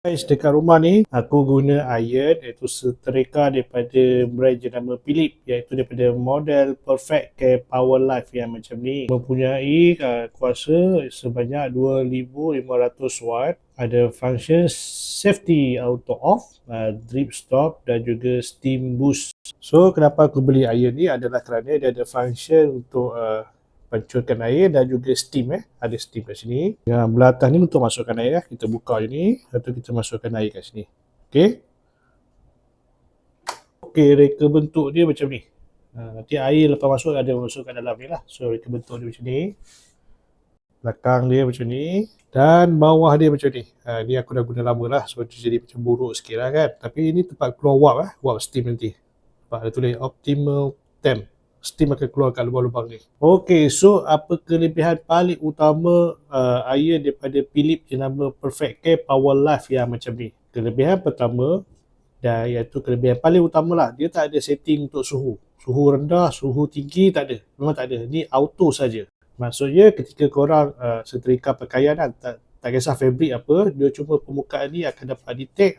Guys, dekat rumah ni aku guna iron iaitu setrika daripada brand jenama Philips, iaitu daripada model Perfect Care Power Life yang macam ni. Mempunyai kuasa sebanyak 2500 watt, ada function safety auto off, drip stop dan juga steam boost. So kenapa aku beli iron ni adalah kerana dia ada function untuk pancurkan air dan juga steam. Ada steam kat sini. Yang belah atas ni untuk masukkan air. Kita buka je ni, lepas tu kita masukkan air kat sini. Okey, reka bentuk dia macam ni. Nanti air lepas masuk ada masuk kat dalam ni lah. So reka bentuk dia macam ni. Belakang dia macam ni. Dan bawah dia macam ni. Ni aku dah guna lama lah. So jadi macam buruk sikit lah kan. Tapi ini tempat keluar wap wap steam nanti. Nampak ada tulis optimal temp. Steam akan keluar kat lubang-lubang ni. Okey, so apa kelebihan paling utama air daripada Philips yang nama Perfect Care Power Life yang macam ni? Kelebihan pertama, dan iaitu kelebihan paling utama lah, dia tak ada setting untuk suhu. Suhu rendah, suhu tinggi tak ada. Memang tak ada. Ni auto saja. Maksudnya ketika korang setrika pakaian kan, tak kisah fabrik apa, dia cuma permukaan ni akan dapat detect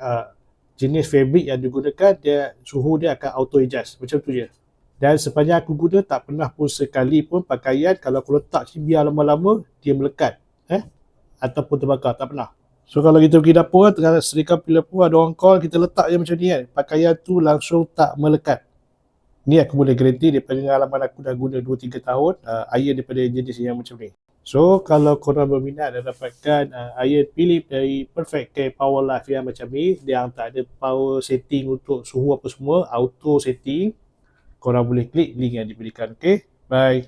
jenis fabrik yang digunakan, suhu dia akan auto adjust. Macam tu je. Dan sepanjang aku guna tak pernah pun sekali pun pakaian kalau aku letak biar lama-lama dia melekat ataupun terbakar, tak pernah. So kalau kita pergi dapur tengah setrika pilih pun ada orang call, kita letak je macam ni kan, pakaian tu langsung tak melekat. Ni aku boleh garanti daripada pengalaman aku dah guna 2-3 tahun iron daripada jenis yang macam ni. So kalau korang berminat dan dapatkan iron Philips dari Perfect Care Power Life yang macam ni, yang tak ada power setting untuk suhu apa semua, auto setting, korang boleh klik link yang diberikan. Okay, bye.